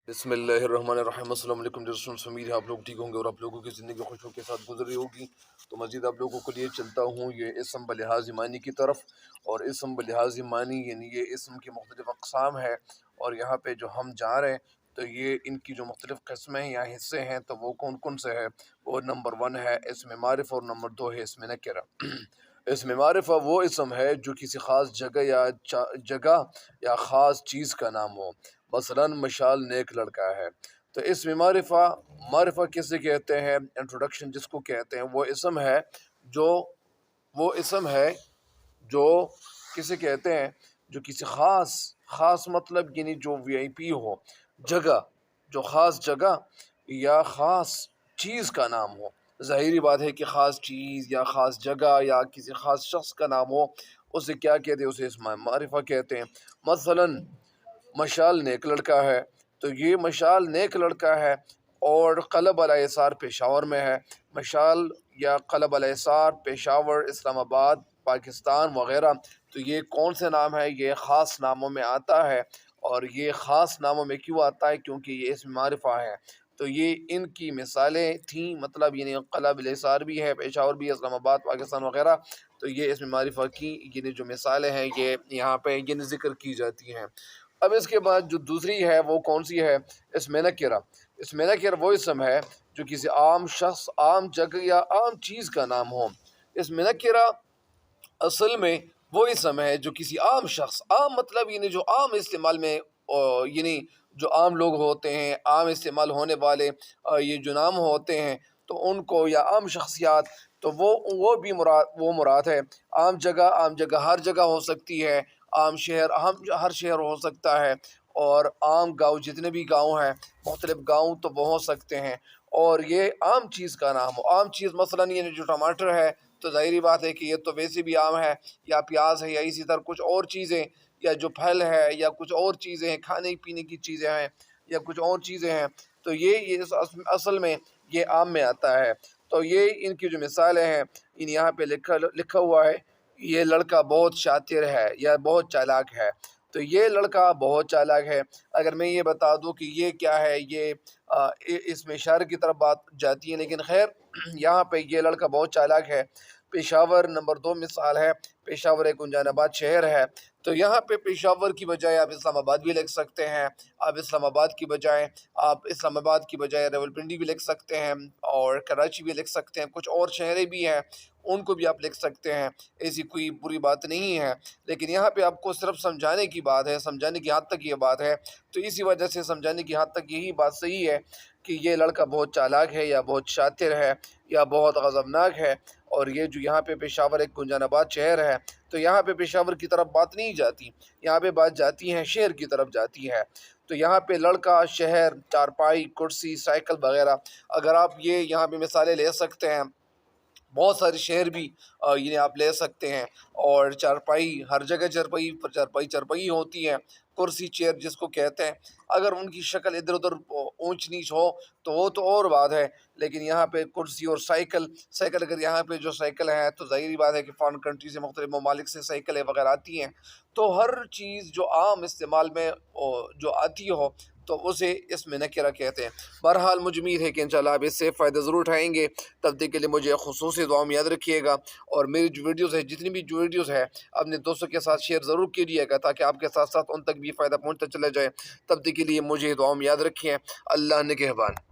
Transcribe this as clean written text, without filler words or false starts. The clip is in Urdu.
بسم اللہ الرحمن الرحیم۔ السلام علیکم ڈیئر، امید ہے آپ لوگ ٹھیک ہوں گے اور آپ لوگوں کی زندگی خوشیوں کے ساتھ گزر رہی ہوگی۔ تو مزید آپ لوگوں کو لیے چلتا ہوں یہ اسم بلحاظ معنی کی طرف، اور اسم بلحاظ معنی یعنی یہ اسم کی مختلف اقسام ہے، اور یہاں پہ جو ہم جا رہے ہیں تو یہ ان کی جو مختلف قسمیں یا حصے ہیں تو وہ کون کون سے ہیں۔ وہ نمبر 1 ہے اسم معرفہ، اور نمبر 2 ہے اسم نکرہ۔ اسم معرفہ وہ اسم ہے جو کسی خاص جگہ یا خاص چیز کا نام ہو، مثلاً مشال نیک لڑکا ہے۔ تو اسم معرفہ کسے کہتے ہیں، انٹروڈکشن جس کو کہتے ہیں، وہ اسم ہے جو کسے کہتے ہیں، جو کسی خاص مطلب یعنی جو VIP ہو، جگہ، جو خاص جگہ یا خاص چیز کا نام ہو۔ ظاہری بات ہے کہ خاص چیز یا خاص جگہ یا کسی خاص شخص کا نام ہو، اسے کیا کہتے ہیں، اسے اسم معرفہ کہتے ہیں۔ مثلاً مشال نیک لڑکا ہے، تو یہ مشال نیک لڑکا ہے اور قلب الحصار پشاور میں ہے۔ مشال یا قلب الحصار، پشاور، اسلام آباد، پاکستان وغیرہ، تو یہ کون سے نام ہے، یہ خاص ناموں میں آتا ہے۔ اور یہ خاص ناموں میں کیوں آتا ہے، کیونکہ یہ اسم معرفہ ہے۔ تو یہ ان کی مثالیں تھیں، مطلب یعنی قلب الحصار بھی ہے، پشاور بھی، اسلام آباد، پاکستان وغیرہ، تو یہ اسم معرفہ کی یعنی جو مثالیں ہیں یہ یہاں پہ یہ ذکر کی جاتی ہیں۔ اب اس کے بعد جو دوسری ہے وہ کون سی ہے، اسم نکرہ۔ اسم نکرہ وہ اسم ہے جو کسی عام شخص، عام جگہ یا عام چیز کا نام ہو۔ اسم نکرہ اصل میں وہ اسم ہے جو کسی عام شخص، عام مطلب یعنی جو عام استعمال میں، یعنی جو عام لوگ ہوتے ہیں، عام استعمال ہونے والے یہ جو نام ہوتے ہیں تو ان کو، یا عام شخصیات، تو وہ بھی مراد ہے۔ عام جگہ ہر جگہ ہو سکتی ہے، عام شہر ہر شہر ہو سکتا ہے، اور عام گاؤں جتنے بھی گاؤں ہیں، مختلف گاؤں تو وہ ہو سکتے ہیں۔ اور یہ عام چیز کا نام ہو، عام چیز مثلاً یہ جو ٹماٹر ہے تو ظاہری بات ہے کہ یہ تو ویسے بھی عام ہے، یا پیاز ہے، یا اسی طرح کچھ اور چیزیں، یا جو پھل ہے، یا کچھ اور چیزیں ہیں، کھانے پینے کی چیزیں ہیں، یا کچھ اور چیزیں ہیں، تو یہ اصل میں یہ عام میں آتا ہے۔ تو یہ ان کی جو مثالیں ہیں، یہاں پہ لکھا ہوا ہے، یہ لڑکا بہت شاطر ہے یا بہت چالاک ہے۔ تو یہ لڑکا بہت چالاک ہے، اگر میں یہ بتا دوں کہ یہ کیا ہے، یہ اس میں اشارے کی طرف بات جاتی ہے، لیکن خیر یہاں پہ یہ لڑکا بہت چالاک ہے۔ پشاور نمبر 2 مثال ہے، پشاور ایک گنجان آباد شہر ہے، تو یہاں پہ پشاور کی بجائے آپ اسلام آباد بھی لکھ سکتے ہیں، آپ اسلام آباد کی بجائے راولپنڈی بھی لکھ سکتے ہیں، اور کراچی بھی لکھ سکتے ہیں، کچھ اور شہریں بھی ہیں ان کو بھی آپ لکھ سکتے ہیں، ایسی کوئی بری بات نہیں ہے۔ لیکن یہاں پہ آپ کو صرف سمجھانے کی بات ہے، سمجھانے کی حد تک یہ بات ہے، تو اسی وجہ سے سمجھانے کی حد تک یہی بات صحیح ہے کہ یہ لڑکا بہت چالاک ہے، یا بہت شاطر ہے، یا بہت غضبناک ہے۔ اور یہ جو یہاں پہ پشاور ایک گنجان آباد شہر ہے، تو یہاں پہ پشاور کی طرف بات نہیں جاتی، یہاں پہ بات جاتی ہے شہر کی طرف جاتی ہے۔ تو یہاں پہ لڑکا، شہر، چارپائی، کرسی، سائیکل وغیرہ، اگر آپ یہ یہاں پہ مثالیں لے سکتے ہیں، بہت سارے شہر بھی یہ آپ لے سکتے ہیں۔ اور چارپائی، ہر جگہ چارپائی ہوتی ہے، کرسی، چیئر جس کو کہتے ہیں، اگر ان کی شکل ادھر ادھر اونچ نیچ ہو تو وہ تو اور بات ہے، لیکن یہاں پہ کرسی اور سائیکل اگر یہاں پہ جو سائیکل ہے تو ظاہری بات ہے کہ فارن کنٹری سے، مختلف ممالک سے سائیکلیں وغیرہ آتی ہیں، تو ہر چیز جو عام استعمال میں جو آتی ہو تو اسے اسم نکرہ کہتے ہیں۔ بہرحال مجھے امید ہے کہ انشاءاللہ آپ اس سے فائدہ ضرور اٹھائیں گے۔ تب تک کے لیے مجھے خصوصی دعا میں یاد رکھیے گا، اور میری جو ویڈیوز ہے، جتنی بھی جو ویڈیوز ہے، اپنے دوستوں کے ساتھ شیئر ضرور کیجیے گا تاکہ آپ کے ساتھ ساتھ ان تک بھی فائدہ پہنچتا چلا جائے۔ تب تک کے لیے مجھے دعا میں یاد رکھیں۔ اللہ نگہبان۔